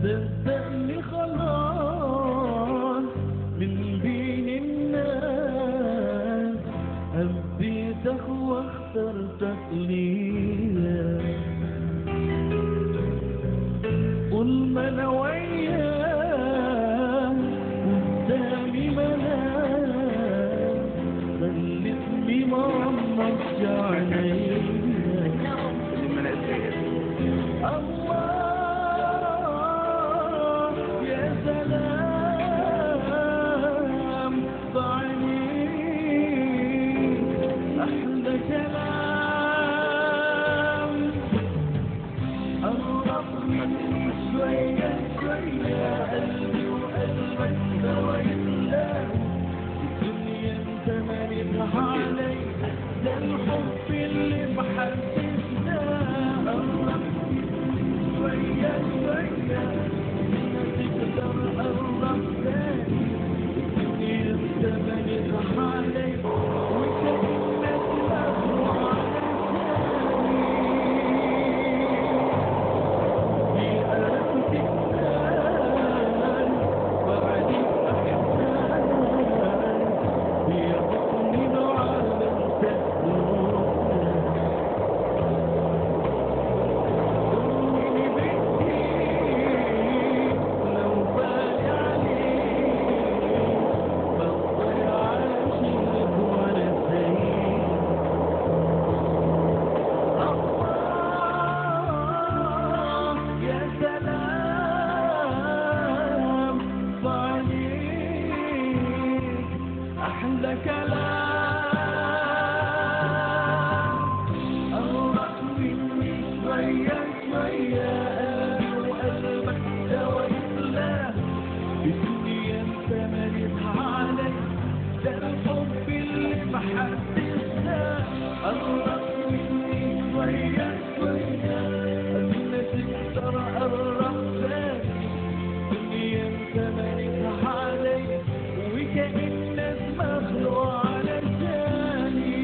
صدقني خلاص من بين الناس حبيتك واخترتك ليا، طول ما انا وياك قدامي منام خلتني ما غمضش عينيا. الله يا سلام بعينيك أحلى كلام. قرب مني شوية شوية قلبي وقلبك سوا يتلاقوا، الدنيا انت مالتها علي ده الحب اللي محسسنا. قرب شوية شوية ما تقدر قرب تاني، الدنيا انت مالتها علي وكأنك مغروى على لساني. في قلبك إحسان وعليك أحسان، في بطني العالم تدور. أحلى كلام. قرب مني شوية شوية قلبي وقلبك سوا يتلاقوا، الدنيا انت مالتها علي ده الحب اللي محسسنا. قرب مني شوية شوية ما تقدر قرب تاني، الدنيا انت مالتها علي وكأنك مخلوق على لساني.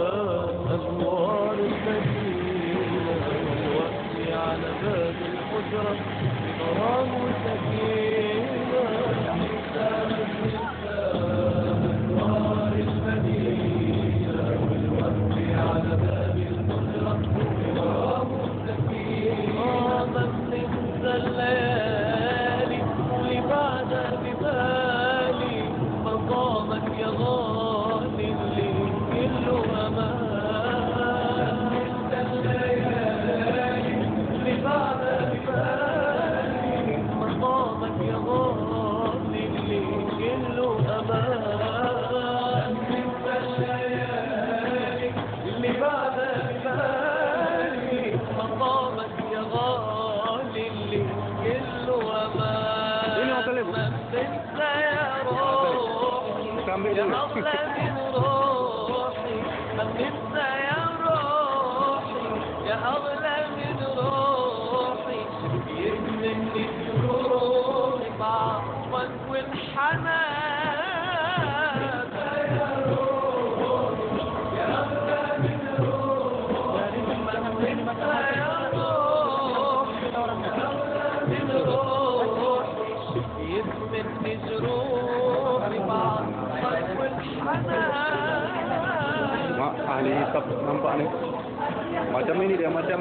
أنوار المدينة والوقت على باب الحجرة غرام وسكينة أنوار المدينة والوقت على باب الحجرة غرام وسكينة من ننسى الليالي اللي بعد ببالي مقامك يا غالي اللي كله أمان ننسى الليالي اللي بعد ببالي مقامك يا غالي اللي كله أمان ننسى الليالي اللي بعد ببالي مقامك يا غالي اللي كله أمان ما تنسى يا روحي يا أغلى من روحي ما تنسى يا روحي يا أغلى من روحي يهمني سروري بعطفك والحنان يا روحي يا أغلى من روحي ما تنسى يا روحي يا أغلى من روحي يهمني سروري بعطفك والحنان Mak, ahli hisap nampak ni. Macam ini dia, macam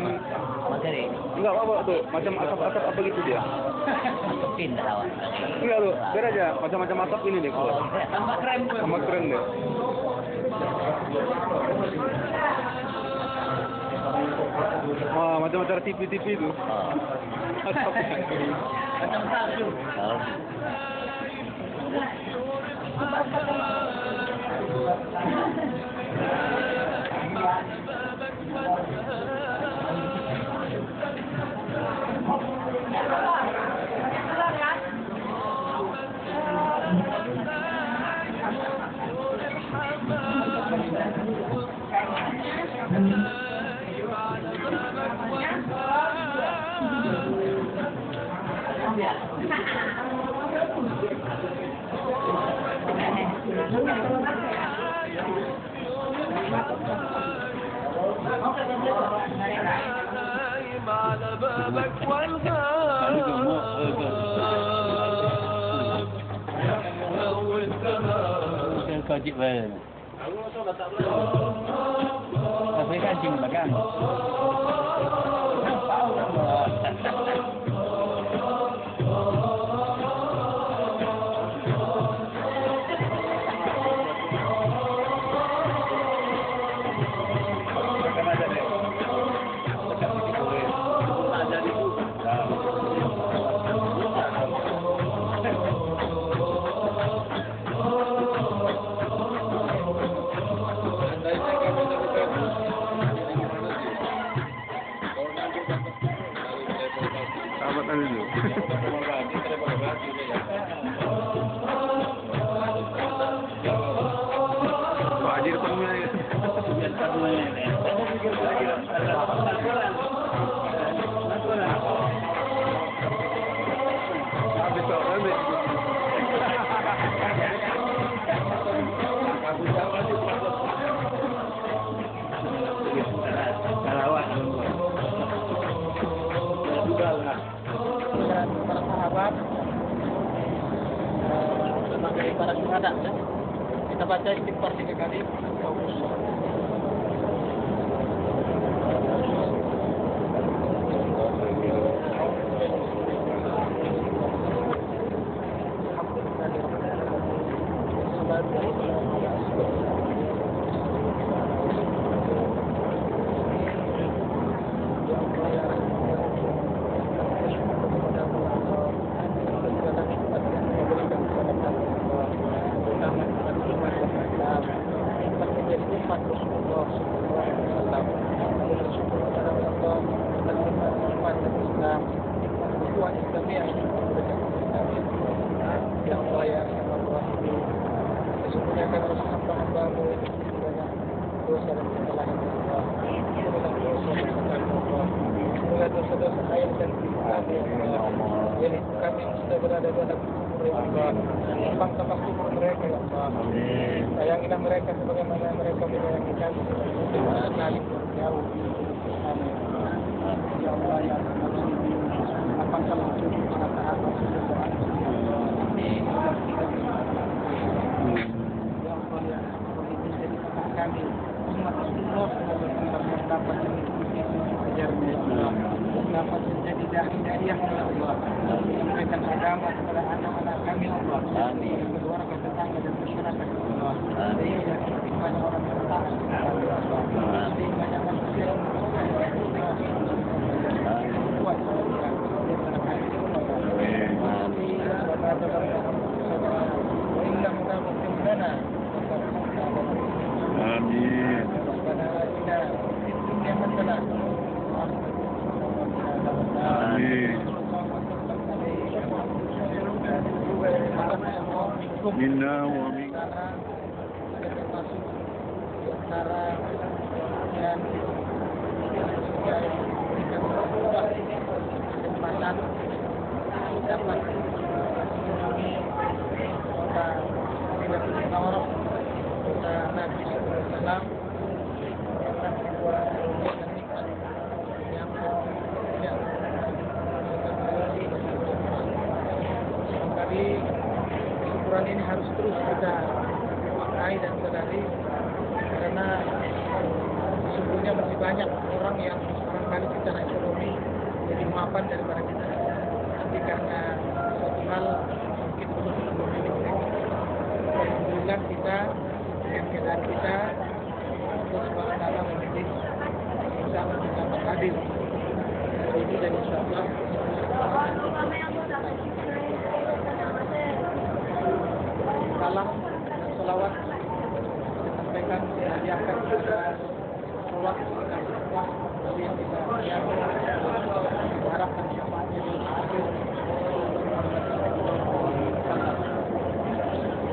Materi. enggak apa tu, macam asap-asap apa gitu dia. Pin dah awak. Enggak lu, biar aja macam-macam asap ini dia keluar. Tambah keren. Sama keren dia. Wah, macam acara TV-TV itu. Asap. Macam salju. نايم على بابك والغاب Saya kajik baik. Saya kancing belakang. Nampak Allah. Sahabatan dulu. Pak Haji depannya ya. Habis kau habis. Salawat. Para sahabat, sebagai para syuhada, kita baca istighfar 3 kali. ampunilah dosa-dosa ayah dan ibu kami ya Allah. Ya ibu kami yang sudah berada dalam kubur ya Allah. Lapang tempat kubur mereka ya Allah. Sayangilah mereka sebagaimana mereka menyayangi kami. Sekali jauh. Amin. Ya Allah ya Allah. Lapang tempat kubur para sahabat sudah berada. Ya Allah ya Allah ini jadi tempat kami. Umat Rasulullah semoga dapat mengikuti ajarnya ya Allah. Dapat menjadi dai-dai yang ya Allah. Memberikan agama kepada anak-anak kami ya Allah. Keluarga tetangga dan masyarakat ya Allah. Sehingga banyak orang bertahan ya Allah. Sehingga banyak manusia yang kuat ya Allah. Amin. Minna wa minka. Termasuk antara yang diberikan berubah kesempatan dapat mengunjungi kota Madinatul Munawwarah, kota Nabi Sallallahu Alaihi Wasallam, akan sebuah kegiatan nikmat yang tidak kali syukuran ini harus terus kita maknai dan sadari karena sesungguhnya masih banyak orang yang barangkali secara ekonomi lebih mapan daripada kita, tapi karena suatu hal mungkin belum memiliki. Alhamdulillah kita dengan keadaan kita Allah Subhanahu wa taala memilih bisa mendapat adil ini dan insyaallah salam dan salawat disampaikan dihadiahkan kepada sholat dan semua yang kita harapkan syafaatnya di akhir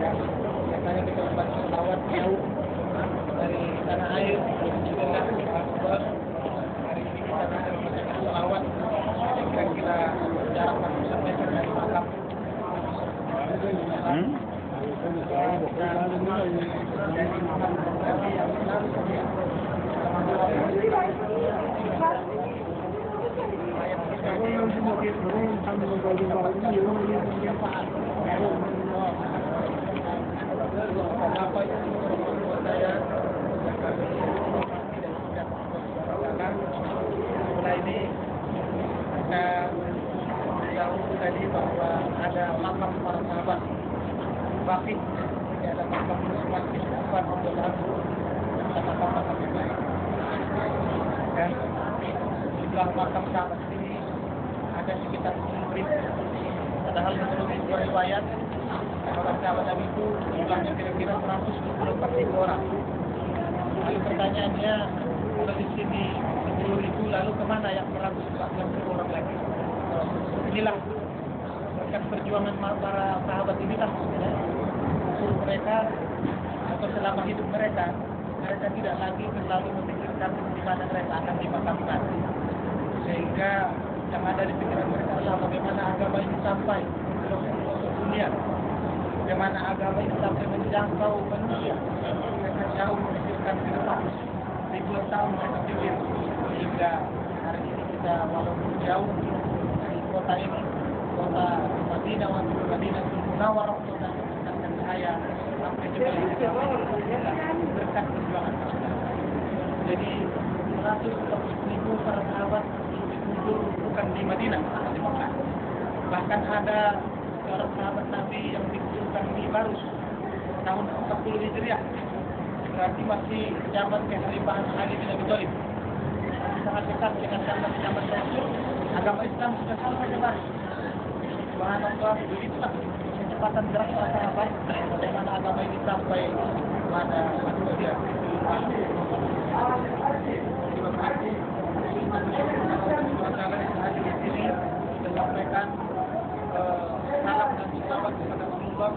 yang biasanya kita membaca salawat jauh dari tanah air. Alhamdulillah hari ini kita bisa membaca salawat yang kita jarakkan sampaikan dari makam. Setelah ini kita tahu tadi bahwa ada makam para sahabat Baqi, ada makam Utsman bin Affan radhiyallahu dan makam yang lain. Dan jumlah makam sahabat ini ada sekitar 10.000. Padahal menurut sebuah riwayat para sahabat Nabi itu jumlahnya kira-kira 124.000 orang. Lalu pertanyaannya, kalau di sini 10.000, lalu kemana yang 140 orang lagi? Inilah berkat perjuangan para sahabat inilah umur mereka atau selama hidup mereka tidak lagi selalu memikirkan di mana mereka akan dimakamkan, sehingga yang ada di pikiran mereka adalah bagaimana agama ini sampai ke pelosok dunia, bagaimana agama ini sampai menjangkau manusia. Mereka jauh memikirkan ke depan, ribuan tahun mereka pikir, sehingga hari ini kita walaupun jauh dari kota ini, kota Madinah Munawwarah, kota yang cahaya sampai jebal berkat perjuangan mereka. Jadi 140.000 para sahabat dikubur bukan di Madinah, di Mekah. Bahkan ada seorang sahabat Nabi yang dikuburkan di Barus tahun 40 Hijriah. Berarti masih zaman kekhalifahan Ali bin Abi Thalib. Sangat dekat dengan zaman Rasul. Agama Islam sudah sampai ke Barus. Subhanallah, begitulah kecepatan gerak para sahabat bagaimana agama ini sampai pada manusia. Terima kasih. Di sini sampaikan salam dan salawat kepada Rasulullah,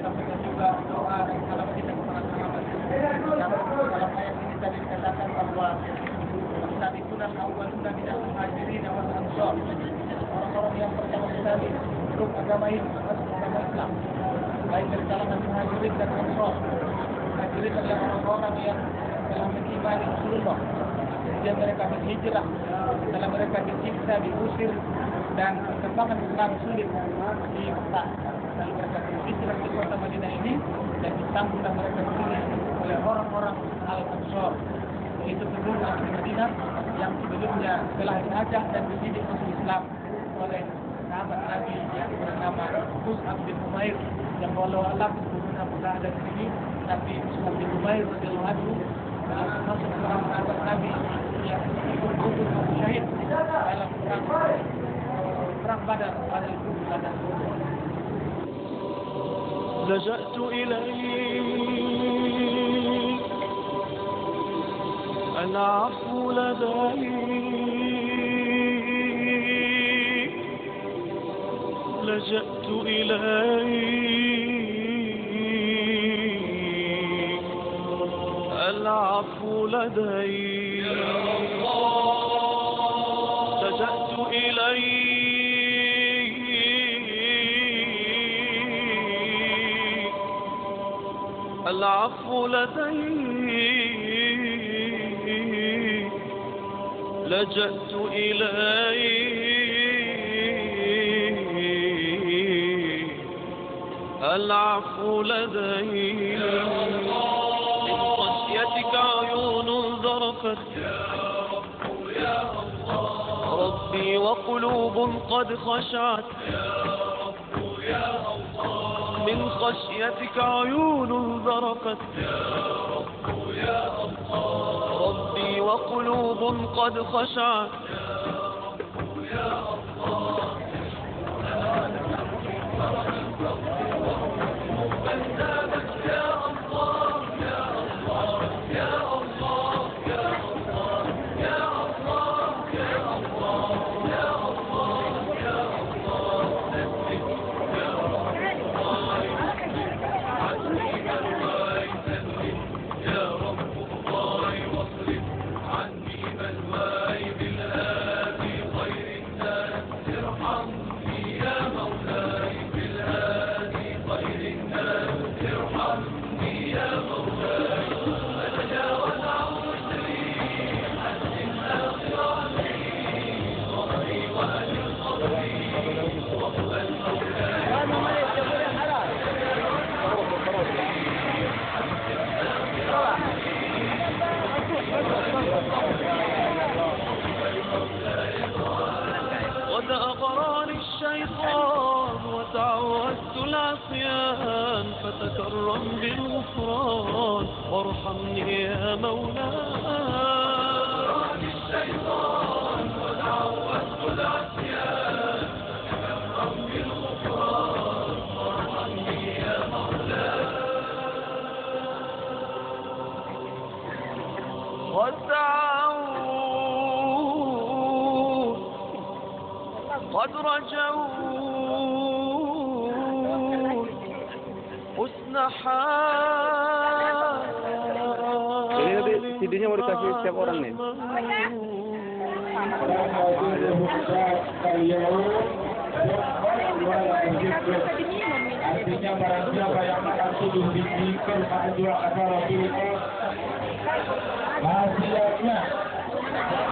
sampaikan juga doa dan salam kita kepada sahabat. Dalam ayat ini tadi dikatakan bahwa saat itu sabiqun awwaluna minal muhajirin wal ansar. Orang-orang yang pertama sekali belum agama Islam, baik dari kalangan muhajirin dan ansar. Muhajirin adalah orang-orang yang telah mengimani Rasulullah. Kemudian mereka berhijrah, setelah mereka disiksa, diusir, dan perkembangan Islam sulit di Mekah. Lalu mereka berhijrah di kota Madinah ini dan disambutlah mereka di sini oleh orang-orang Al-Ansar. Itu penduduk asli Madinah yang sebelumnya telah diajak dan dididik masuk Islam oleh sahabat Nabi yang bernama Mus'ab bin Umair, yang walau alam benar sudah ada di sini, tapi Mus'ab bin Umair radhiyallahu anhu masuk dalam sahabat Nabi yang ikut gugur syahid dalam perang Badar pada bulan لجأت إليك العفو لديك لجأت إليك العفو لديك لجأت إليك العفو لديك لجأت إليك العفو لديك من خشيتك عيون ذرفت ربي وقلوب قد خشعت من خشيتك عيون ذرفت ربي وقلوب قد خشعت قد أغراني الشيطان وتعودت العصيان فتكرم بالغفران وارحمني يا مولاي الشيطان وتعودت العصيان فتكرم بالغفران وارحمني يا مولاي قد رجوا حسن حال. Jadi CD-nya mau dikasih setiap orang nih. Artinya barang siapa yang akan tuduh diberikan pada dua kata Rasulullah wasiatnya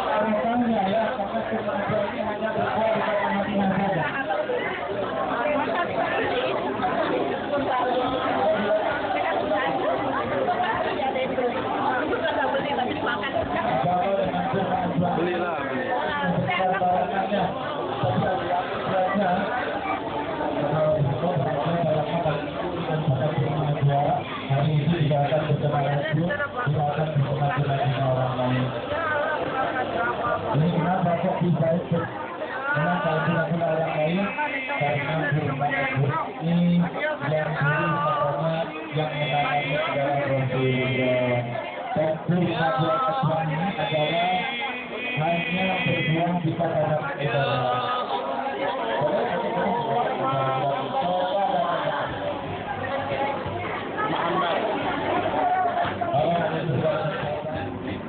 alasannya ya karena kebenaran ini hanya berbuat di kota Madinah saja. Belilah. Hari ini tidak akan bersama lagi, tidak akan bersama dengan orang lain. Ini kenapa kok bisa ikut? Karena kalau tidak punya orang lain, karena ini yang dulu makanya yang menangani adalah Rasulullah. Dan kurma dua kejuan ini adalah hanya berjuang kita dalam ibadah.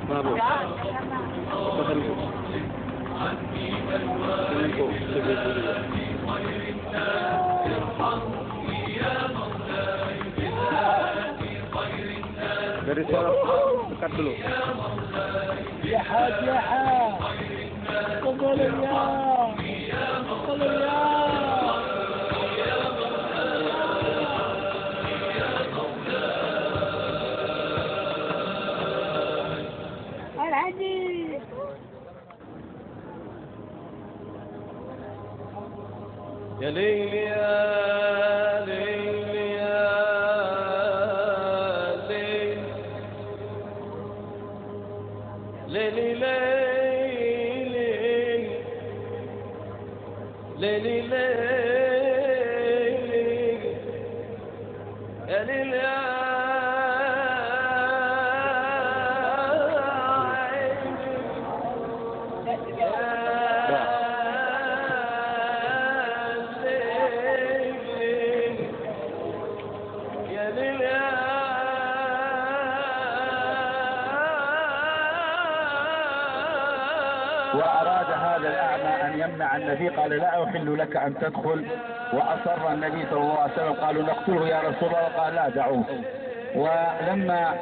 Bravo. Dari suara dekat dulu. Ya haj ya haj. Tolong ya. Tolong ya. Al-Haji. يا ليل يا ليل يا ليل ليل ليل ليل يا ليل يا وأراد هذا الأعمى أن يمنع النبي، قال لا أحل لك أن تدخل، وأصر النبي صلى الله عليه وسلم، قالوا نقتله يا رسول الله، قال لا دعوه. ولما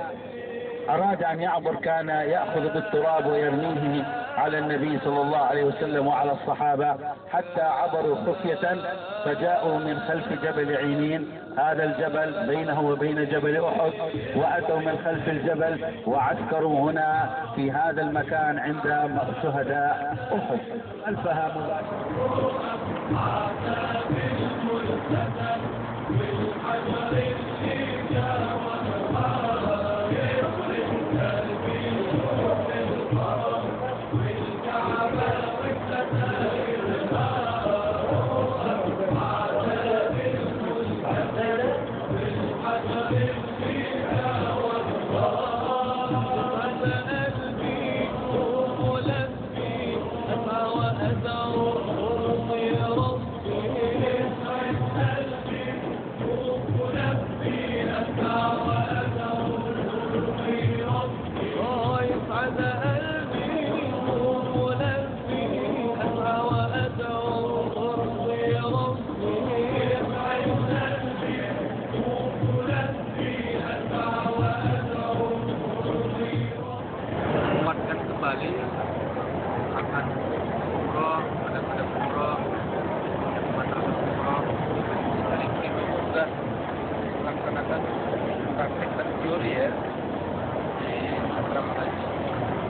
أراد أن يعبر كان يأخذ بالتراب ويرميه على النبي صلى الله عليه وسلم وعلى الصحابة حتى عبروا خفية، فجاءوا من خلف جبل عينين، هذا الجبل بينه وبين جبل أحد، وأتوا من خلف الجبل وعسكروا هنا في هذا المكان عند شهداء أحد. ألفها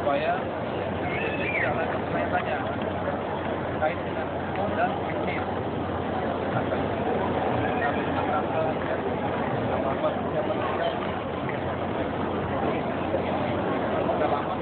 supaya tidak lagi tanya terkait dengan modal bisnis akan apa siapa sudah lama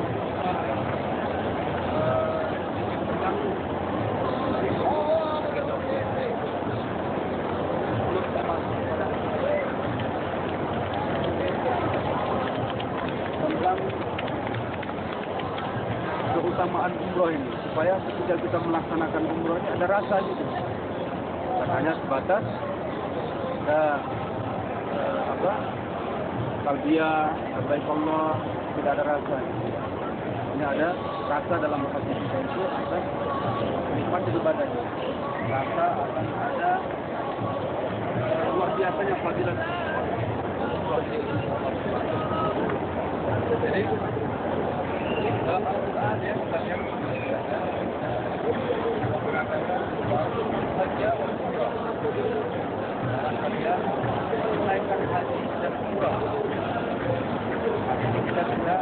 keutamaan umroh ini, supaya ketika kita melaksanakan umroh ini ada rasa gitu, bukan hanya sebatas talbiyah, labbaik Allah, tidak ada rasa. Ini ada rasa dalam hati kita itu akan nikmat ibadah, rasa akan ada luar biasanya fadilah. Jadi dalam Al-Quran ya, kita lihat saja umrah. Kalian menaikkan haji dan umrah. Ini kita sudah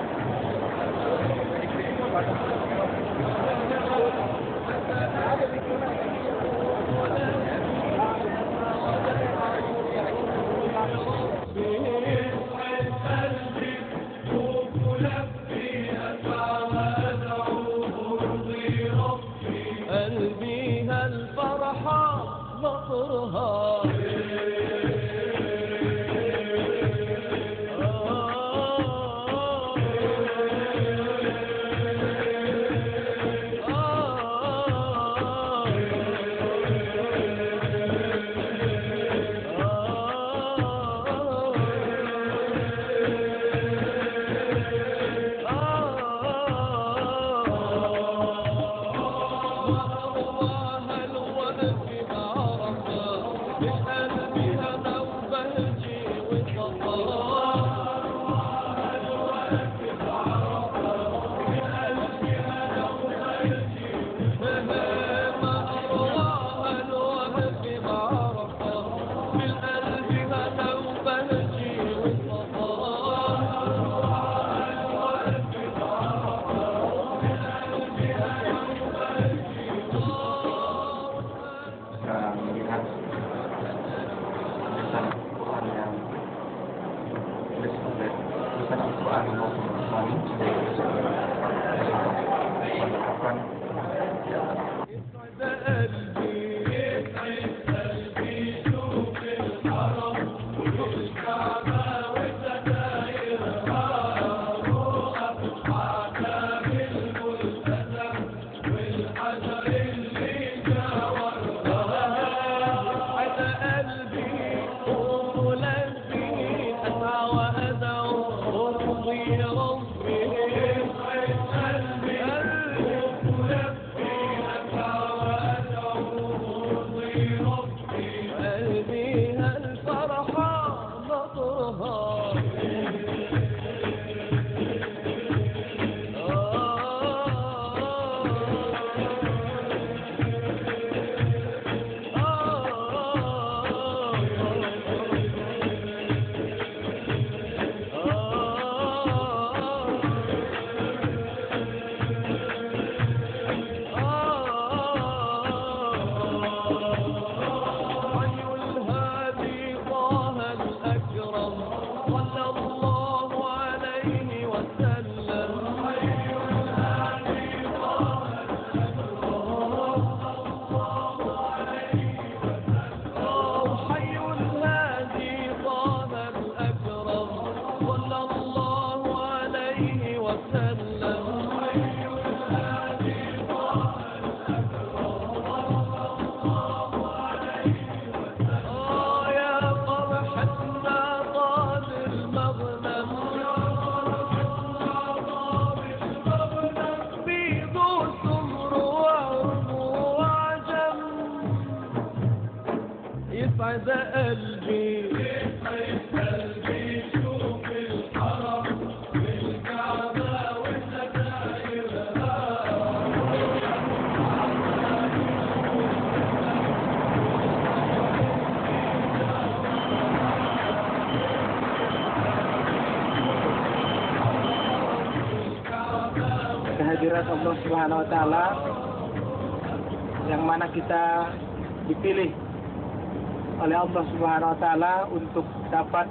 نادى قلبي kehadirat Allah Subhanahu wa taala yang mana kita dipilih oleh Allah Subhanahu wa taala untuk dapat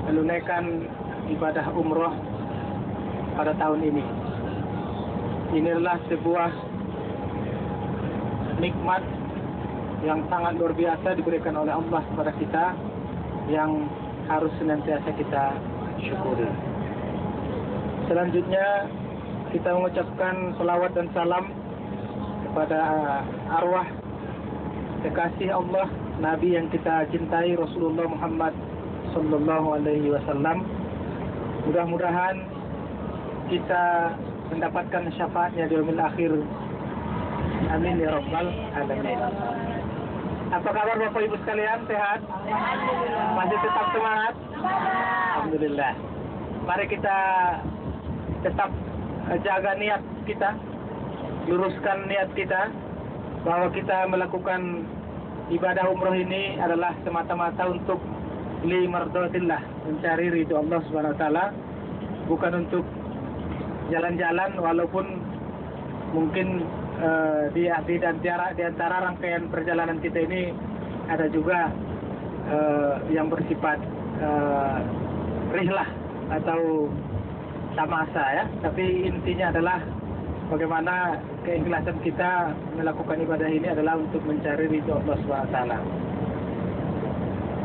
menunaikan ibadah umroh pada tahun ini. Inilah sebuah nikmat yang sangat luar biasa diberikan oleh Allah kepada kita yang harus senantiasa kita syukuri. Selanjutnya kita mengucapkan salawat dan salam kepada arwah kekasih Allah, Nabi yang kita cintai, Rasulullah Muhammad Sallallahu Alaihi Wasallam. Mudah-mudahan kita mendapatkan syafaatnya di yaumil akhir. Amin ya rabbal alamin. Apa kabar Bapak Ibu sekalian? Sehat? Masih tetap semangat? Alhamdulillah. Mari kita tetap jaga niat kita, luruskan niat kita bahwa kita melakukan ibadah umroh ini adalah semata-mata untuk li mardatillah, mencari ridho Allah Subhanahu wa taala, bukan untuk jalan-jalan, walaupun mungkin di antara rangkaian perjalanan kita ini ada juga yang bersifat rihlah atau tamasa ya, tapi intinya adalah bagaimana keikhlasan kita melakukan ibadah ini adalah untuk mencari ridho Allah SWT.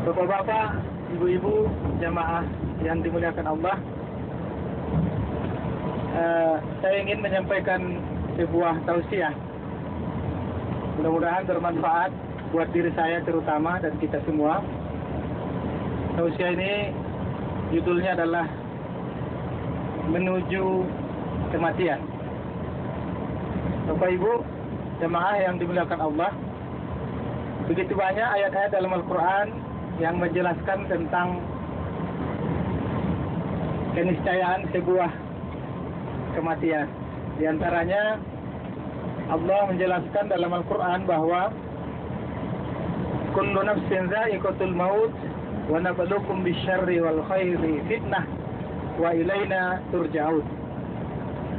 Bapak-bapak, ibu-ibu, jamaah yang dimuliakan Allah, saya ingin menyampaikan sebuah tausiah. Mudah-mudahan bermanfaat buat diri saya terutama dan kita semua. Tausiah ini judulnya adalah menuju kematian. Bapak Ibu, jemaah yang dimuliakan Allah, begitu banyak ayat-ayat dalam Al-Quran yang menjelaskan tentang keniscayaan sebuah kematian. Di antaranya Allah menjelaskan dalam Al-Quran bahwa kullu nafsin za'iqatul maut wa nabluukum bisyarri wal khairi fitnah wa ilaina turja'un.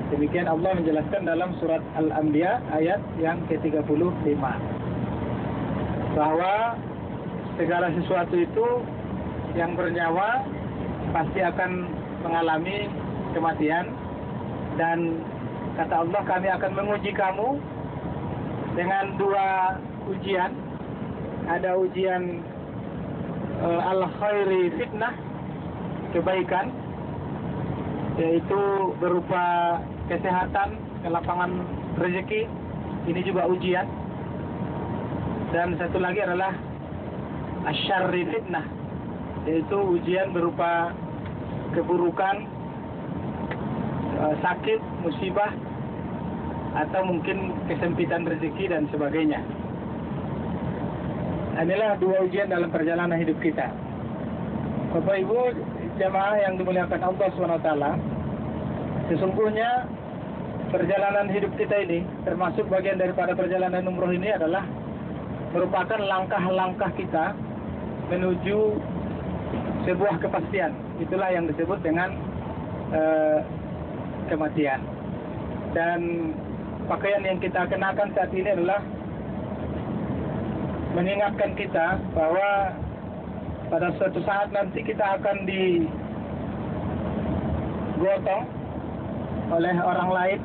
Demikian Allah menjelaskan dalam surat Al-Anbiya ayat yang ke-35 bahwa segala sesuatu itu yang bernyawa pasti akan mengalami kematian, dan kata Allah, kami akan menguji kamu dengan dua ujian. Ada ujian al-khairi fitnah, kebaikan, yaitu berupa kesehatan, kelapangan rezeki, ini juga ujian. Dan satu lagi adalah asyarri fitnah, yaitu ujian berupa keburukan, sakit, musibah, atau mungkin kesempitan rezeki dan sebagainya. Inilah dua ujian dalam perjalanan hidup kita. Bapak Ibu jamaah yang dimuliakan Allah SWT, sesungguhnya perjalanan hidup kita ini, termasuk bagian daripada perjalanan umroh ini, adalah merupakan langkah-langkah kita menuju sebuah kepastian. Itulah yang disebut dengan kematian. Dan pakaian yang kita kenakan saat ini adalah mengingatkan kita bahwa pada suatu saat nanti kita akan digotong oleh orang lain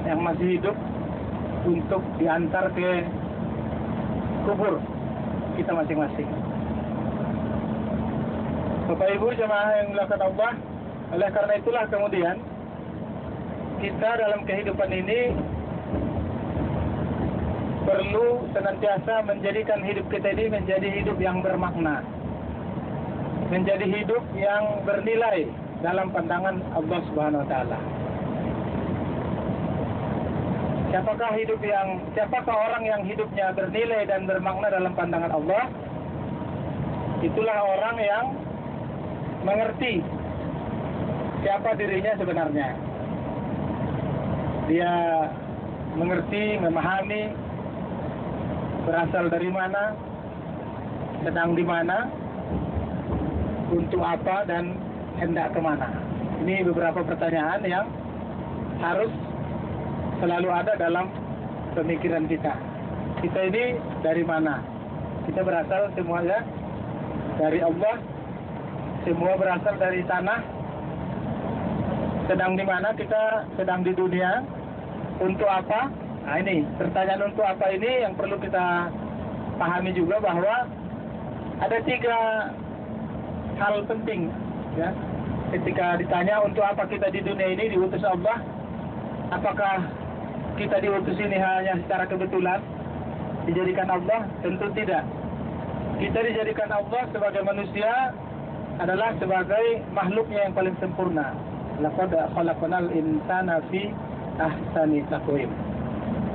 yang masih hidup untuk diantar ke kubur kita masing-masing. Bapak Ibu jemaah yang dimuliakan Allah, oleh karena itulah kemudian kita dalam kehidupan ini perlu senantiasa menjadikan hidup kita ini menjadi hidup yang bermakna, menjadi hidup yang bernilai dalam pandangan Allah Subhanahu wa taala. Siapakah orang yang hidupnya bernilai dan bermakna dalam pandangan Allah? Itulah orang yang mengerti siapa dirinya sebenarnya. Dia mengerti, memahami berasal dari mana, sedang di mana, untuk apa, dan hendak kemana. Ini beberapa pertanyaan yang harus selalu ada dalam pemikiran kita. Kita ini dari mana? Kita berasal semuanya dari Allah. Semua berasal dari tanah. Sedang di mana? Kita sedang di dunia. Untuk apa? Nah ini, pertanyaan untuk apa ini yang perlu kita pahami juga, bahwa ada 3 hal penting, ya. Ketika ditanya untuk apa kita di dunia ini diutus Allah, apakah kita diutus ini hanya secara kebetulan dijadikan Allah? Tentu tidak. Kita dijadikan Allah sebagai manusia adalah sebagai makhluknya yang paling sempurna. Laqad khalaqnal insana fi ahsani taqwim.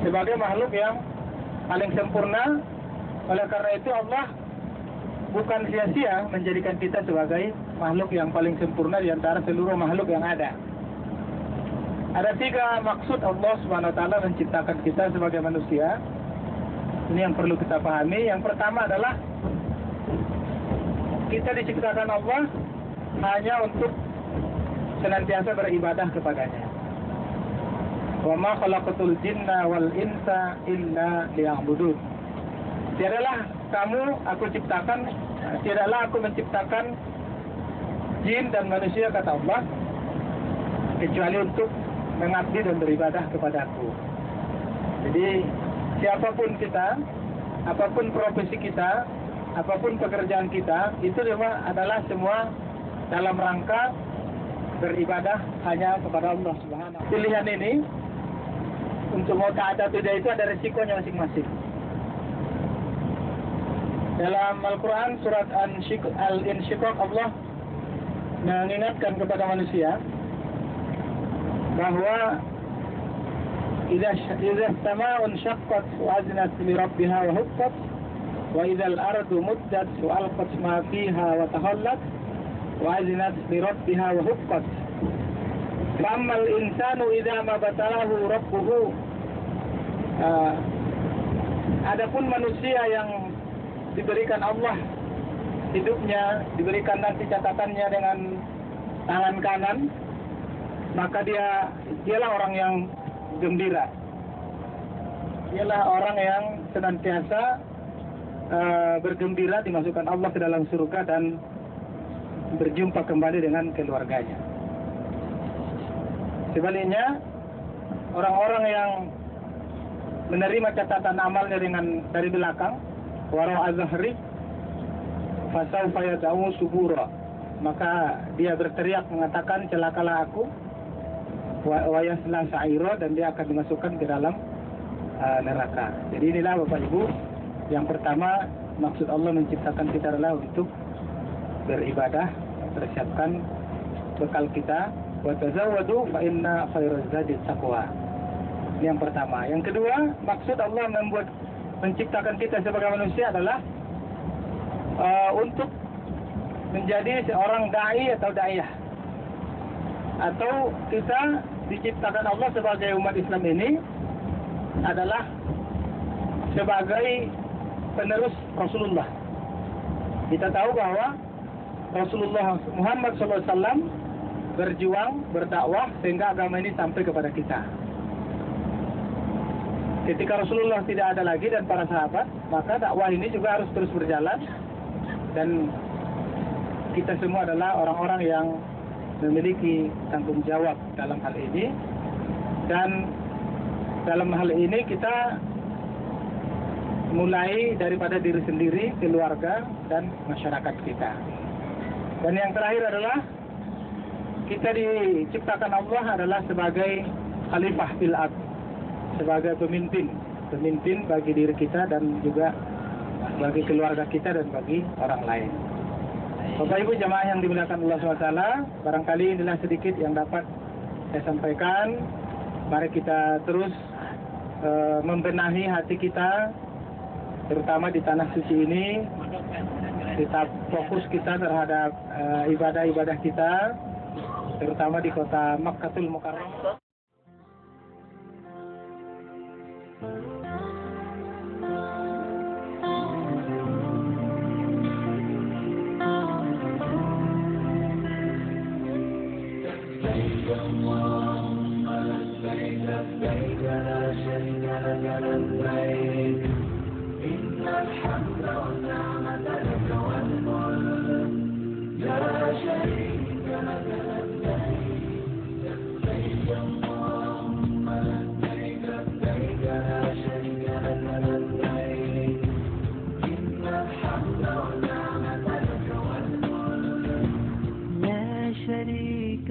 Sebagai makhluk yang paling sempurna. Oleh karena itu Allah bukan sia-sia menjadikan kita sebagai makhluk yang paling sempurna di antara seluruh makhluk yang ada. Ada 3 maksud Allah Subhanahu wa taala menciptakan kita sebagai manusia. Ini yang perlu kita pahami. Yang pertama adalah kita diciptakan Allah hanya untuk senantiasa beribadah kepadanya. Wa ma khalaqatul jinna wal insa illa liya'budun. Tidaklah aku menciptakan jin dan manusia, kata Allah, kecuali untuk mengabdi dan beribadah kepadaku. Jadi siapapun kita, apapun profesi kita, apapun pekerjaan kita, itu adalah semua dalam rangka beribadah hanya kepada Allah Subhanahu. Pilihan ini untuk mau taat atau tidak itu ada resikonya masing-masing. Dalam Al-Quran surat Al-Insyiqaq, Allah mengingatkan kepada manusia bahwa idza as-samaa'u inshaqqat wa aznat li rabbiha wa huqqat wa idza al-ardu muddat wa alqat ma fiha wa tahallat wa aznat li rabbiha wa huqqat. Amma al-insanu idza ma batalahu rabbuhu. Adapun manusia yang diberikan Allah hidupnya, diberikan nanti catatannya dengan tangan kanan, maka dialah orang yang gembira. Dialah orang yang senantiasa bergembira dimasukkan Allah ke dalam surga dan berjumpa kembali dengan keluarganya. Sebaliknya, orang-orang yang menerima catatan amalnya dari belakang, wara azhari, fasawfa yad'u subura, maka dia berteriak mengatakan celakalah aku, wa yasla sa'ira, dan dia akan dimasukkan ke dalam neraka. Jadi inilah Bapak Ibu, yang pertama maksud Allah menciptakan kita adalah untuk beribadah, persiapkan bekal kita, wa tazawwadu fa inna khairaz zadi taqwa. Ini yang pertama. Yang kedua, maksud Allah menciptakan kita sebagai manusia adalah untuk menjadi seorang dai atau daiyah. Atau kita diciptakan Allah sebagai umat Islam ini adalah sebagai penerus Rasulullah. Kita tahu bahwa Rasulullah Muhammad SAW berjuang, berdakwah sehingga agama ini sampai kepada kita. Ketika Rasulullah tidak ada lagi dan para sahabat, maka dakwah ini juga harus terus berjalan. Dan kita semua adalah orang-orang yang memiliki tanggung jawab dalam hal ini. Dan dalam hal ini kita mulai daripada diri sendiri, keluarga, dan masyarakat kita. Dan yang terakhir adalah kita diciptakan Allah adalah sebagai khalifah fil ardh, sebagai pemimpin bagi diri kita dan juga bagi keluarga kita dan bagi orang lain. Bapak Ibu jamaah yang dimuliakan Allah SWT, barangkali inilah sedikit yang dapat saya sampaikan. Mari kita terus membenahi hati kita, terutama di tanah suci ini. Kita fokus kita terhadap ibadah-ibadah kita, terutama di kota Makkatul Mukarramah.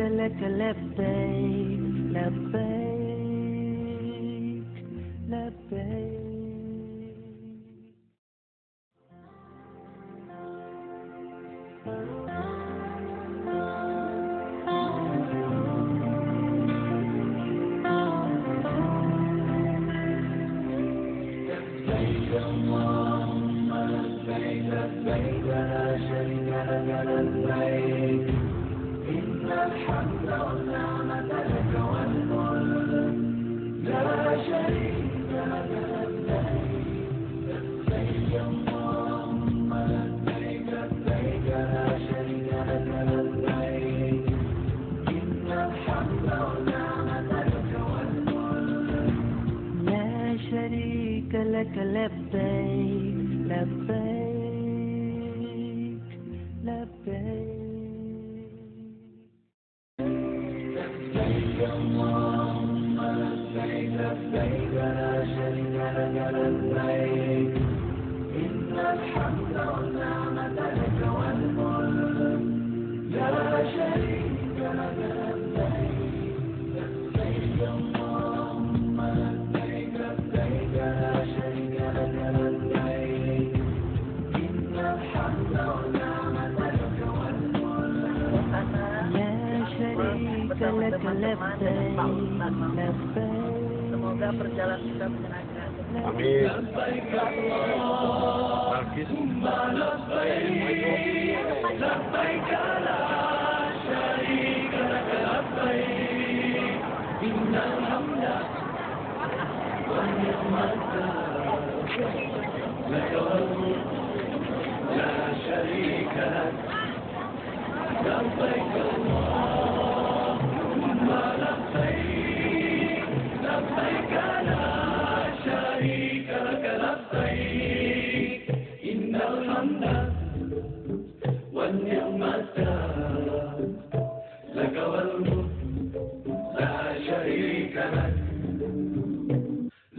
لك لبيك لبيك لبيك لك لبيك لبيك لبيك اللهم لبيك لبيك لا شريك لك لبيك إن الحمد والنعمة لك والملك لا شريك لك لبيك لبيك اللهم لبيك لبيك لا شريك لك لبيك إن الحمد والنعمة لك والملك لا شريك لك لبيك لبيك. Semoga perjalanan kita menyenangkan. Amin.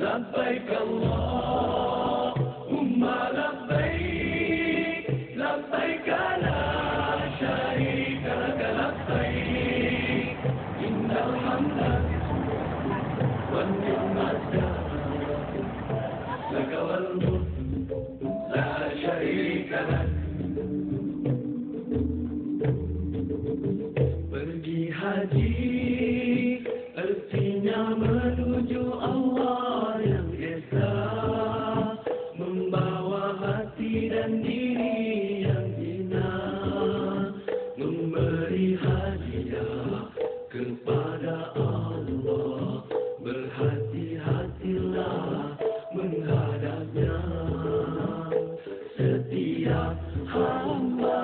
لبيك اللهم لبيك لبيك لا شريك لك لبيك إن الحمد والنعمة لك والملك لا شريك لك. Pergi haji artinya menuju Allah yang esa, membawa hati dan diri yang hina, memberi hadiah kepada Allah. Berhati-hatilah menghadapnya setiap hamba.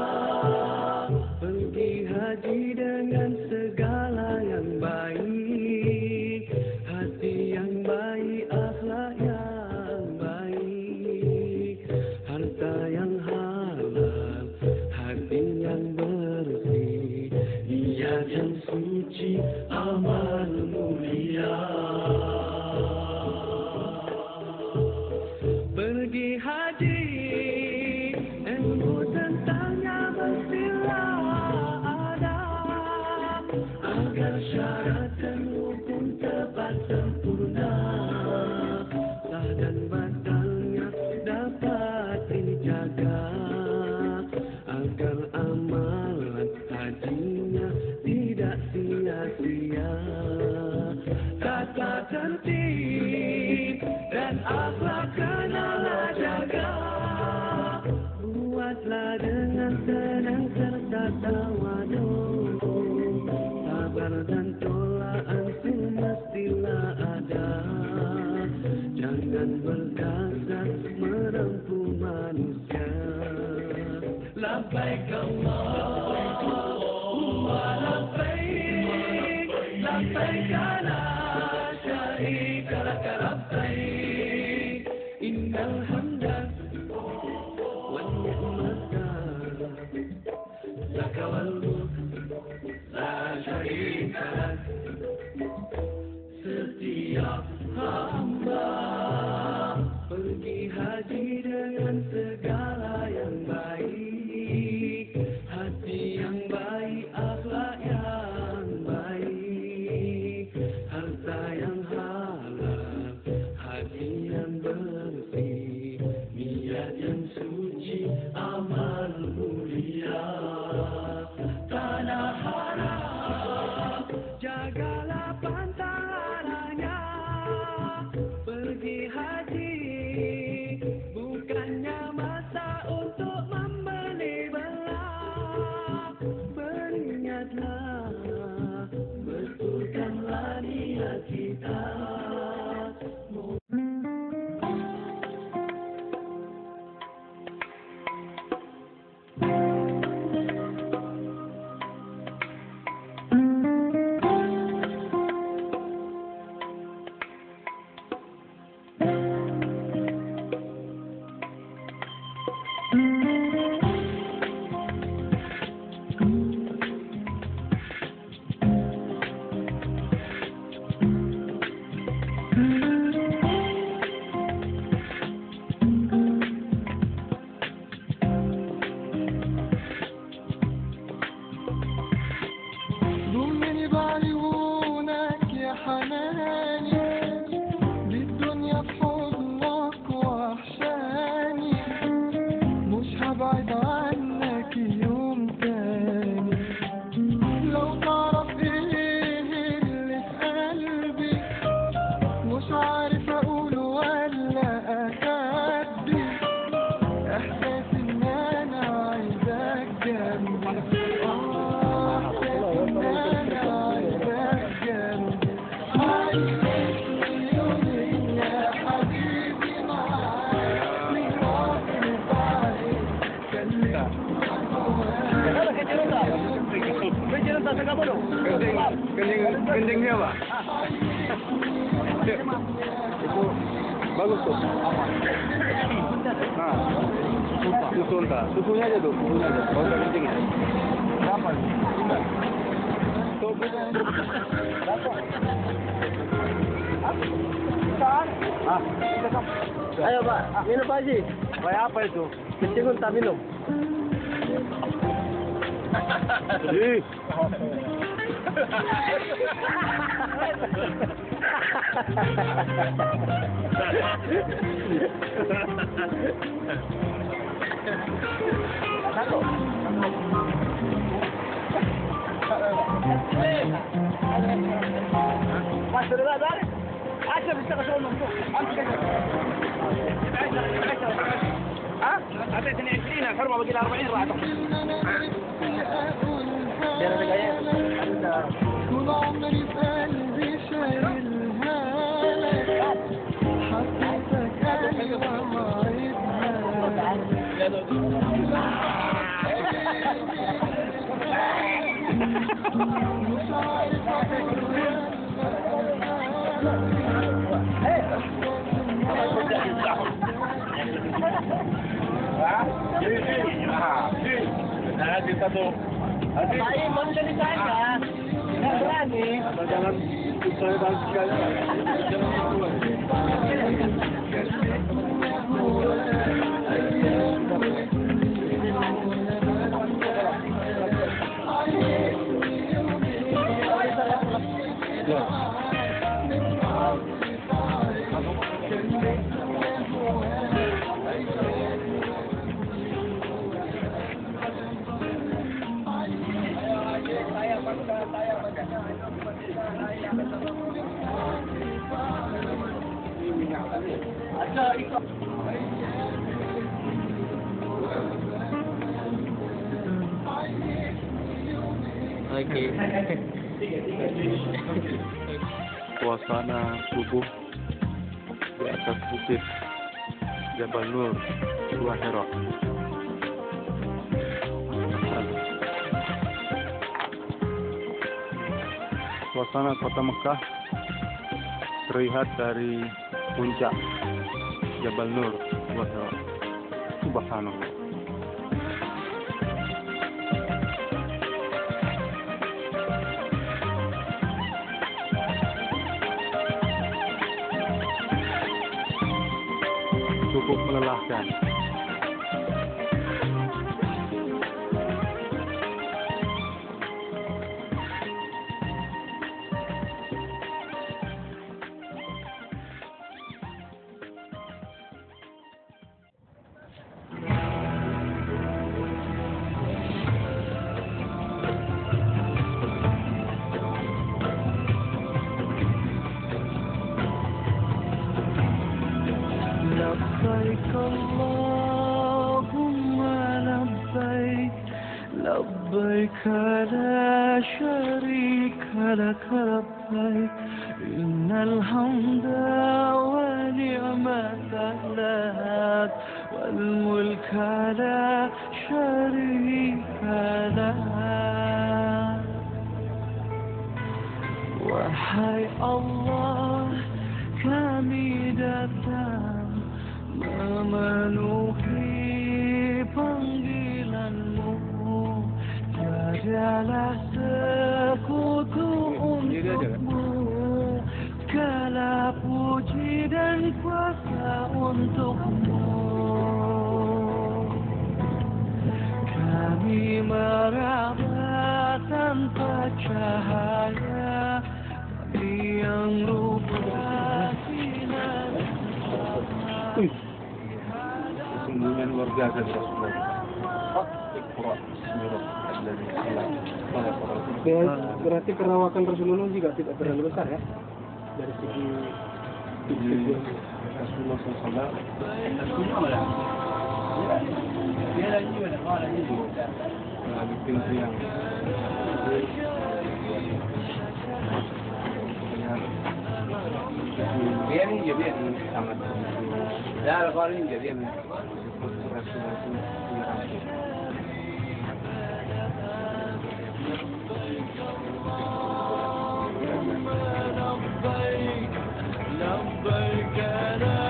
Pergi haji dengan segala yang baik, hati yang baik, akhlak yang baik, harta yang halal, hati yang bersih, niat yang suci, amal mulia. Pergi haji, ilmu tentangnya mestilah ada, agar syarat dan hukum tepat sempurna, sah dan batalnya dapat dijaga, agar amalan hajinya tidak sia-sia. Tata tertib لبيك اللهم لبيك لبيك لا شريك لك لبيك إن الحمد والنعمة لك والملك لا شريك لك setiap hamba pergi haji dengan segala yang baik, hati yang baik, akhlak yang baik, harta yang halal, hati yang bersih, niat yang suci, amal mulia, tanah haram, jagalah pantangannya. Pergi haji bukannya masa untuk membeli belah. Beringatlah, betulkanlah niat kita. Gendingnya apa? Itu bagus tuh. Nah, susu entah. Susunya aja tuh, susunya aja. Kalau nggak gendingnya. Berapa? Tuh, berapa? Ayo Pak, minum Pak Haji. Kayak apa itu? Kencing entah minum. Ih. أعطيتني 20 الحرمة بقي 40 راح طول عمري في قلبي شايلها لك حسيتك أيوة مش عارف Saya mau jadi saya. Nggak berani. Jangan saya dan sekalian. Oke. Suasana subuh di atas bukit Jabal Nur, Gua Hira. suasana kota Mekah terlihat dari puncak Jabal Nur, Gua Hira. Subhanallah. Cukup melelahkan. لبيك اللهم لبيك لبيك لا شريك لك لبيك إن الحمد ونعمة لك والملك لا شريك لك Wahai Allah, kami datang memenuhi panggilanmu. Tiadalah sekutu untukmu, segala puji dan kuasa untukmu. Kami meraba tanpa cahaya, kami yang lupa sinar. Sesungguhnya luar biasa Rasulullah. Iqra bismillahirrahmanirrahim. Berarti perawakan Rasulullah juga tidak terlalu besar ya? Dari segi Rasulullah SAW pintu yang biar ini jadi sangat ya kalau ini jadi لبيك لا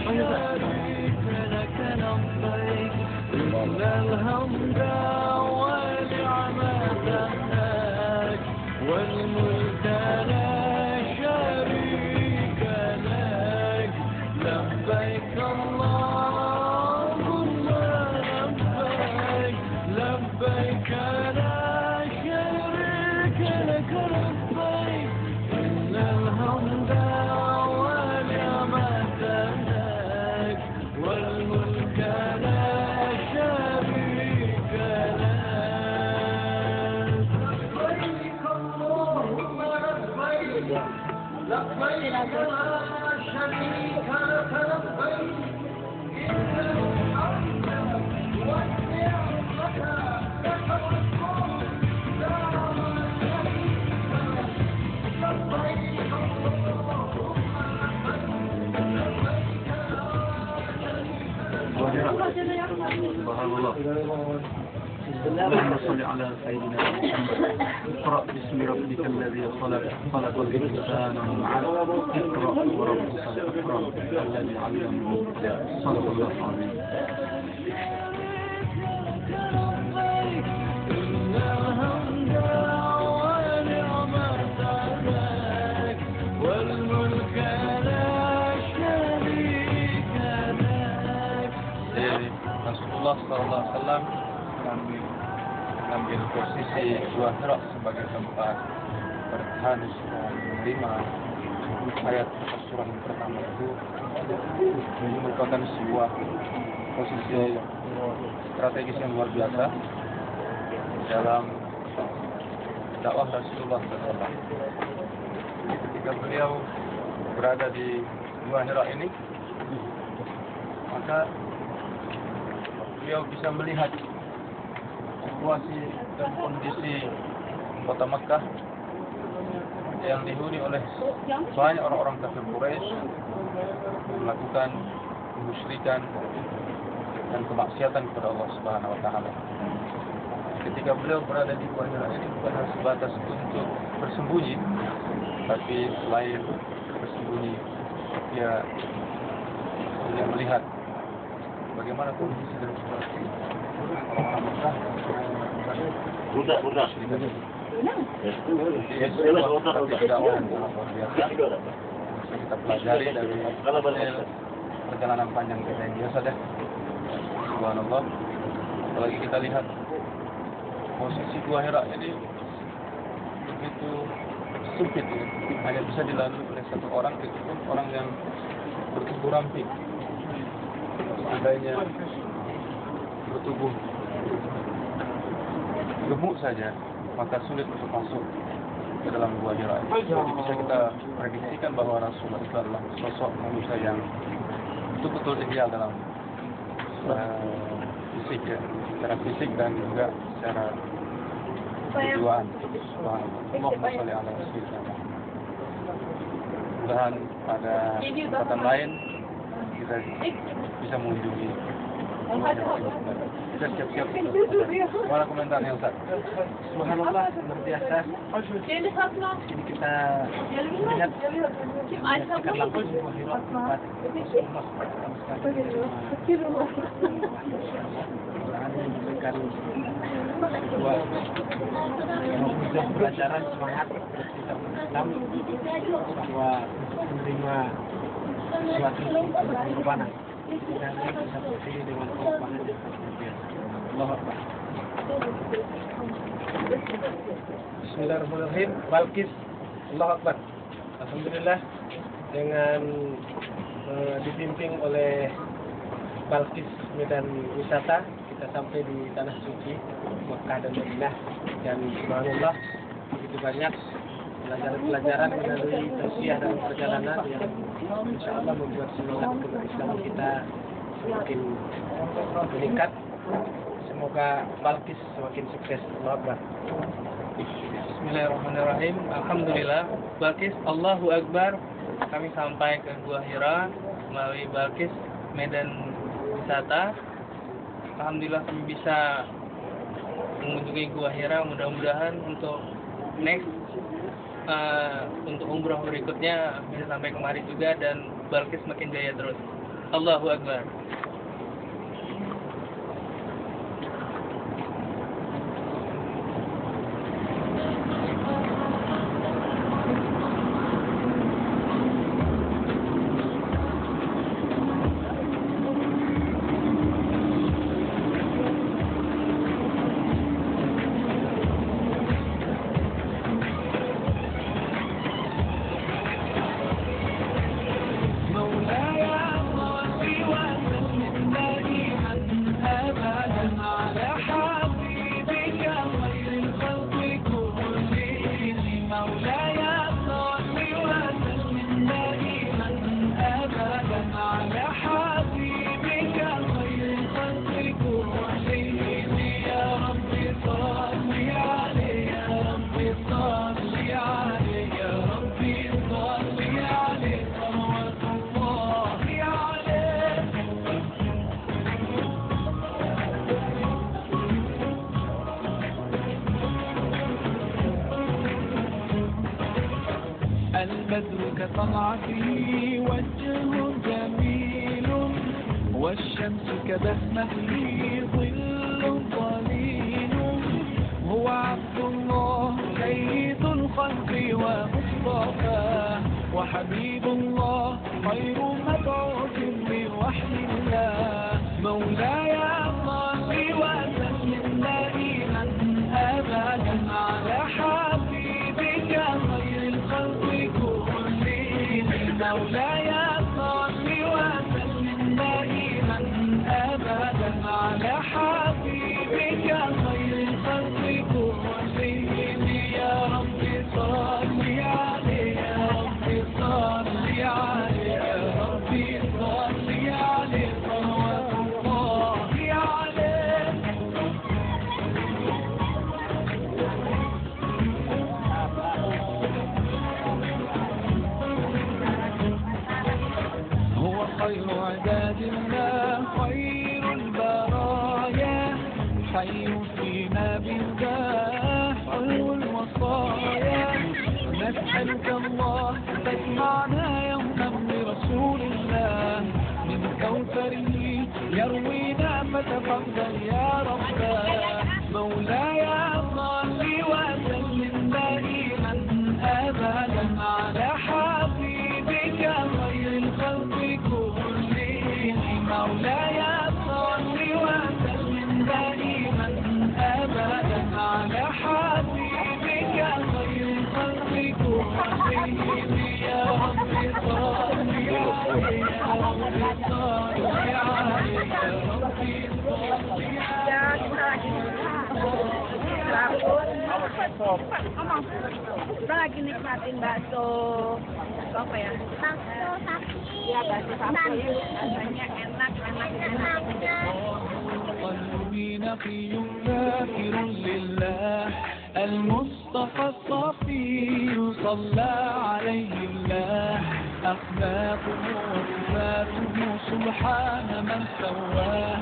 شريك لك لبيك إن الحمد والنعمة لك والملك لا شريك لك لبيك اللهم لبيك لبيك لا شريك لك لبيك إن الحمد والملك لا شريك لك لبيك اللهم لبيك لبيك لا شريك لك لبيك إن الحمد والنعمة لك والملك لا شريك Subhanallah. اللهم صل على سيدنا محمد. اقرأ باسم ربك الذي خلق خلق الإنسان من علق. اقرأ وربك الأكرم الذي علم بالقلم. صدق الله العظيم. Rasulullah SAW mengambil posisi Gua Hira sebagai tempat bertahan menerima ayat surah yang pertama itu. Ini merupakan sebuah posisi strategis yang luar biasa dalam dakwah Rasulullah SAW. Ketika beliau berada di Gua Hira ini, maka beliau bisa melihat situasi dan kondisi kota Mekah yang dihuni oleh banyak orang-orang kafir Quraisy melakukan kemusyrikan dan kemaksiatan kepada Allah Subhanahu wa taala. ketika beliau berada di Gua Hira ini bukan harus sebatas untuk bersembunyi, tapi selain bersembunyi, dia melihat bagaimana kondisi dan situasi orang-orang Mekah. Budak. Dakwah luar biasa. Kita pelajari dari perjalanan panjang kita ini. Ya saja. Subhanallah. Apalagi kita lihat posisi Gua Hira ini begitu sempit, ya. Hanya bisa dilalui oleh satu orang, itu pun orang yang bertubuh ramping. Seandainya bertubuh gemuk saja, maka sulit untuk masuk ke dalam Gua Hira. Jadi bisa kita prediksikan bahwa Rasulullah itu adalah sosok manusia yang betul-betul ideal dalam fisik, ya, secara fisik dan juga secara kejiwaan. Allahumma sholli ala Rasulillah. Mudah-mudahan pada kesempatan lain kita bisa mengunjungi Gua Hira. Kita siap-siap. Gimana komentarnya Ustaz? Subhanallah, luar biasa. Ini kita lihat menyaksikan langsung Gua Hira tempat memberikan sebuah pelajaran semangat kita Islam bahwa menerima suatu pengorbanan dan bisa berdiri dengan pengorbanan yang luar biasa. Allahu Akbar. Bismillahirrahmanirrahim. Balqis, Allahu Akbar. Alhamdulillah dengan dibimbing oleh Balqis Medan Wisata, kita sampai di Tanah Suci Mekah dan Madinah, dan subhanallah begitu banyak pelajaran-pelajaran melalui tausiah dalam perjalanan yang insya Allah membuat semangat Islam kita semakin meningkat. Semoga Balqis semakin sukses. Allahu Akbar. Bismillahirrahmanirrahim. Alhamdulillah, Balqis, Allahu Akbar. Kami sampai ke Gua Hira melalui Balqis Medan Wisata. Alhamdulillah kami bisa mengunjungi Gua Hira. Mudah-mudahan untuk next untuk umroh berikutnya bisa sampai kemari juga dan Balqis makin jaya terus. Allahu Akbar. البدر كطلعته وجه جميل والشمس كبسمته ظل ظليل هو عبد الله سيد الخلق ومصطفى وحبيب الله خير مبعوث من وحي الله مولاي صل وسلم دائما ابدا على حبيبك خير الخلق كلهم مولاي صل وسلم دائما ابدا على حبيبك خير الخلق كلهم يا رب صل عليه يا رب صل عليه يا رب صل عليه صلوات الله عليه هو خير عباد الله خير البرايا حي فينا الكريم يروينا فتفضل يا ربنا مولاي صل وسلم دائما أبدا على حبيبك خير الخلق كلهم مولاي صل وسلم دائما أبدا على حبيبك خير الخلق كلهم يا رب صل عليه يا رب صل عليه يا رب Kita lagi nikmatin bakso apa ya? Bakso sapi. Ya bakso sapi. Rasanya enak. قلبي نقي ذاكر لله المصطفى الصفي صلى عليه الله أخلاقه وصفاته سبحان من سواه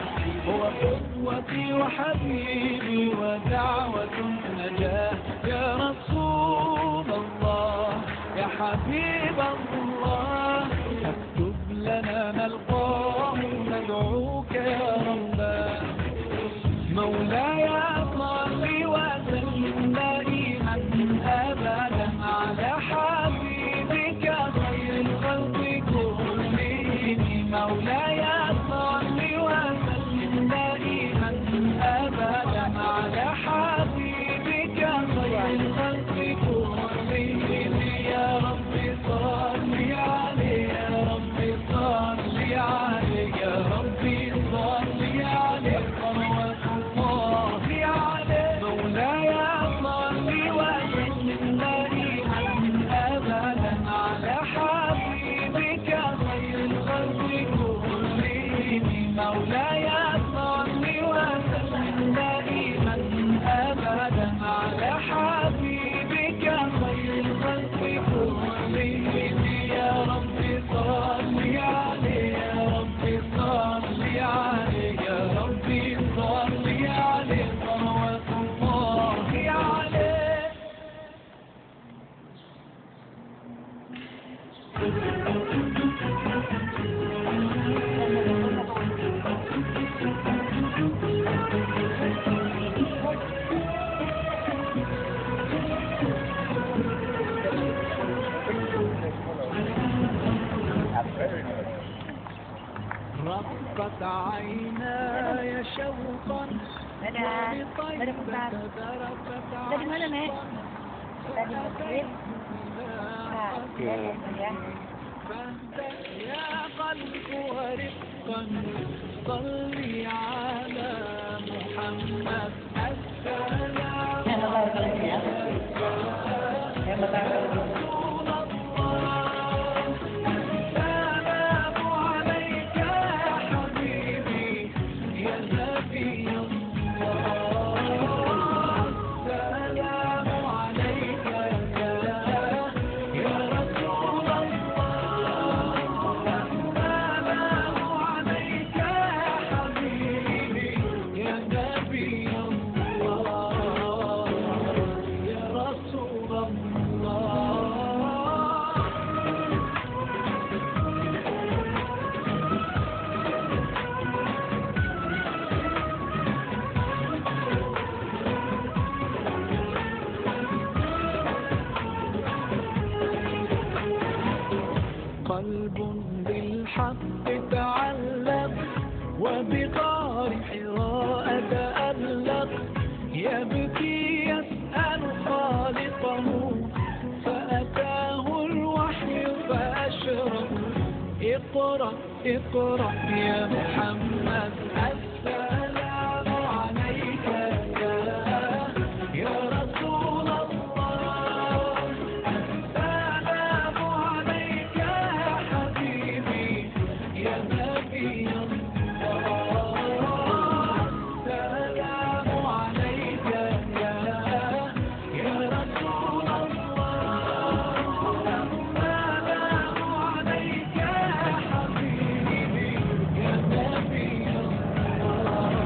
هو قدوتي وحبيبي ودعوة النجاة يا رسول الله يا حبيب الله اكتب لنا نلقاه ندعوك يا رباه مولاي صل وسلم دائما أبدا على حبيبك خير الخلق كلهم مولاي صل وسلم دائما أبدا على حبيبك خير الخلق كلهم يا رب صل عليه يا رب صل عليه يا رب صل عليه صلوات الله عليه مولاي صل وسلم دائما أبدا على حبيبك خير الخلق كلهم مولاي صل وسلم دائما أبدا على حبيبك خير الخلق كلهم يا رب صل عليه يا رب صل عليه يا رب صل عليه صلوات الله عليه رقت عيناي شوقا Ada bentar. Dari mana, Nek? Tadi masjid. Ya. فاهدأ يا قلب ورفقا صلي على محمد السلام السلام عليك يا حبيبي يا نبي الله السلام عليك يا رسول الله السلام عليك يا حبيبي يا نبي الله يا رسول الله قلب بالحق تعلق وبغار حراء تألق يبكي يسأل خالقه فأتاه الوحي فأشرق اقرأ اقرأ يا محمد السلام عليك يا رسول الله السلام عليك يا حبيبي يا نبي الله السلام عليك يا رسول الله السلام عليك يا حبيبي يا نبي الله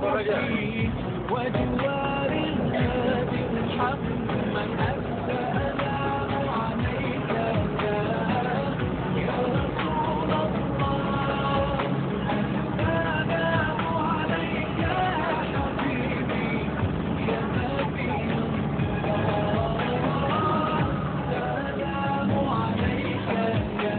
ربي وجوار الهادي الحق من السلام عليك يا رسول الله السلام عليك يا حبيبي يا نبي الله السلام عليك يا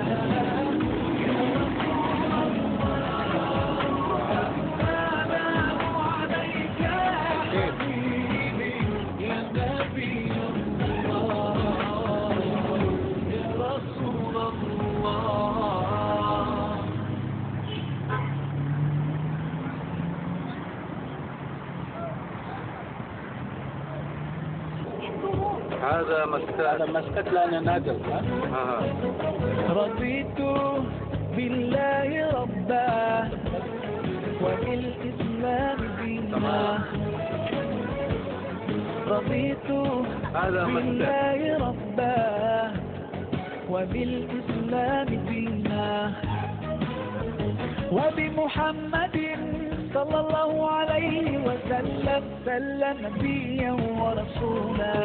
هذا مسكت لنا نادل. رضيت بالله ربا وبالإسلام دينا رضيت بالله ربا وبالإسلام دينا وبمحمد صلى الله عليه وسلم سلم نبيا ورسولا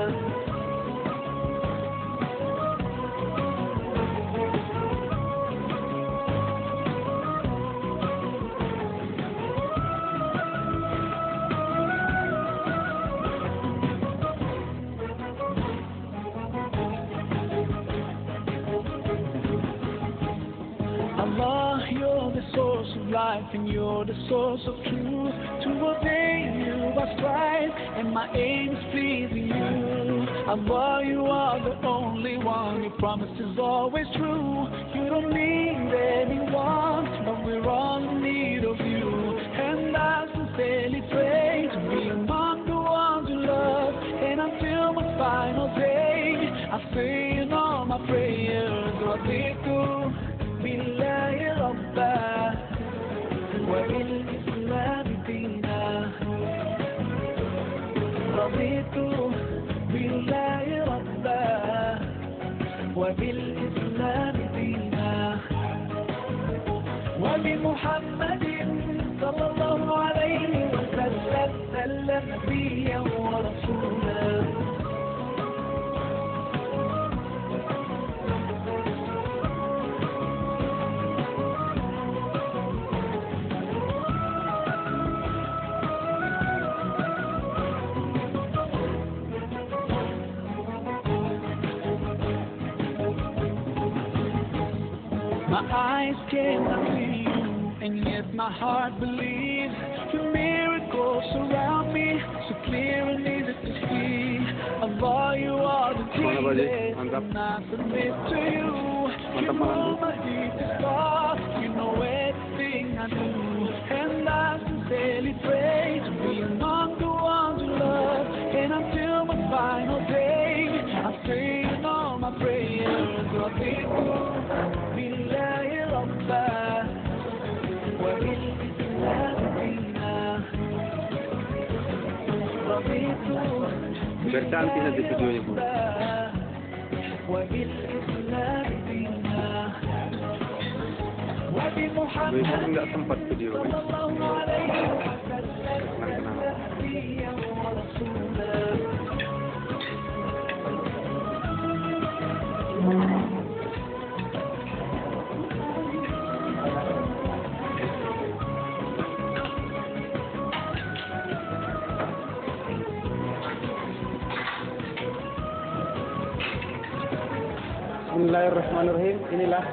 Allah, you're the source of life and you're the source of truth. To obey you I strive and my aim is pleasing you. Allah, you are the only one, your promise is always true. You don't need anyone, but we're all in need of you. And I sincerely pray to be among the ones you love. And until my final day, I say in all my prayers, Raditu billahi rabba wa bil islam dina Raditu billahi rabba wa bil islam dina wa bi Muhammadin sallallahu alayhi wa sallam sallam nabiyyan wa rasulan. My eyes cannot see you, and yet my heart believes. Your miracles surround me, so clear and easy to see. Allah, you are the greatest, and I submit to you. You know my deepest thoughts, you know everything I do. And I sincerely pray to be among the ones you love. And until my final day, I say in all my prayers, billahi rabba wa bil islam dina Raditu billahi rabba wa bil islam dina wa bi Muhammad sallallahu alaihi wasallam nabiyyan wa rasulan. Bismillahirrahmanirrahim. Inilah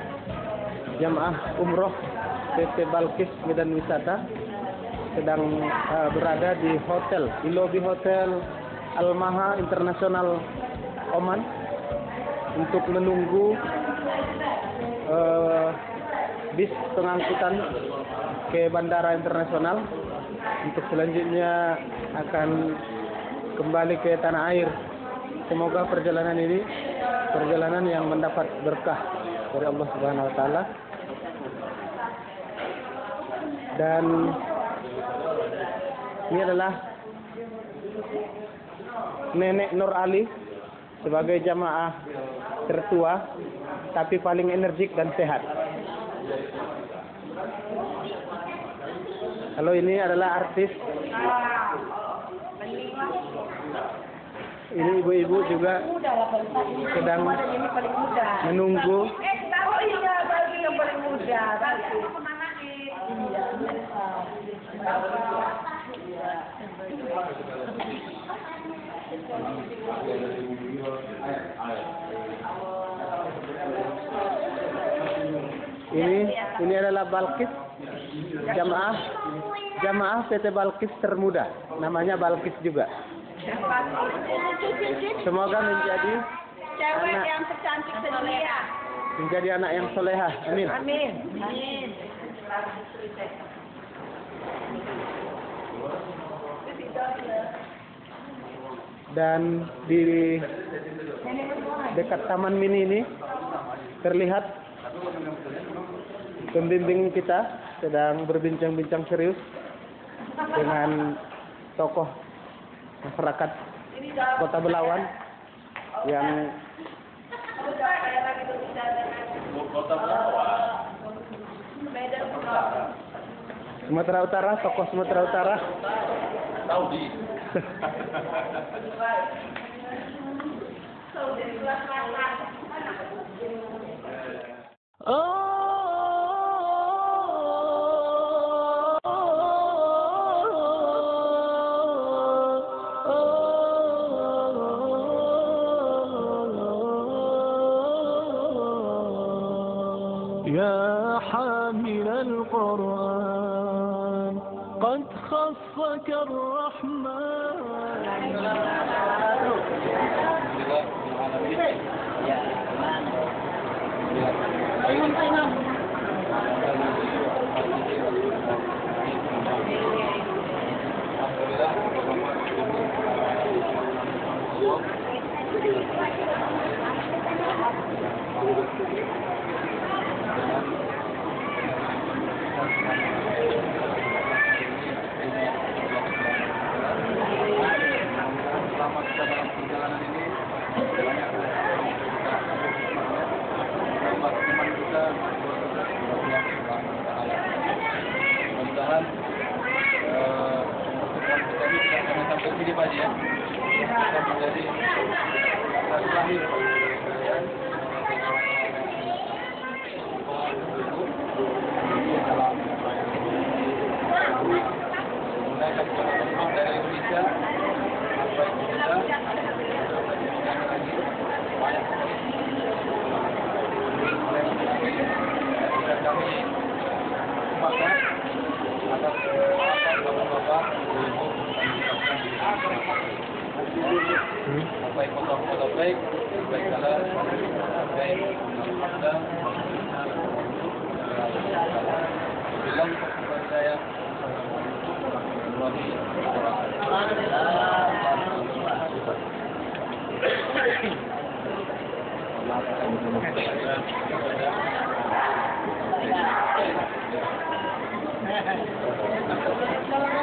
jamaah umroh PT Balkis Medan Wisata sedang berada di hotel, di lobi hotel Al-Maha Internasional Oman untuk menunggu bis pengangkutan ke bandara internasional untuk selanjutnya akan kembali ke tanah air. Semoga perjalanan ini perjalanan yang mendapat berkah dari Allah Subhanahu wa taala. Dan ini adalah Nenek Nur Ali sebagai jamaah tertua tapi paling energik dan sehat. Kalau ini adalah artis. Ini ibu-ibu juga sedang menunggu. Oh iya, bagi yang paling muda. Ini adalah Balkis, jamaah PT Balkis termuda, namanya Balkis juga. Semoga menjadi Cewek anak, yang tercantik sedunia. menjadi anak yang solehah. Amin. Amin. Amin. Dan di dekat Taman Mini ini terlihat pembimbing kita sedang berbincang-bincang serius dengan tokoh masyarakat Kota Belawan yang Sumatera Utara, tokoh Sumatera Utara. Saudi. يا حامل القرآن قد خصك Selama kita dalam perjalanan ini banyak teman kita mudah-mudahan pertemuan kita ini tidak hanya sampai sini Pak ya, bisa menjadi silaturahim menaikkan kepada dari Indonesia sampai kita dan kami umatkan atas bapak-bapak ibu baik foto baik salah baik alhamdulillah bilang kepada saya Kalau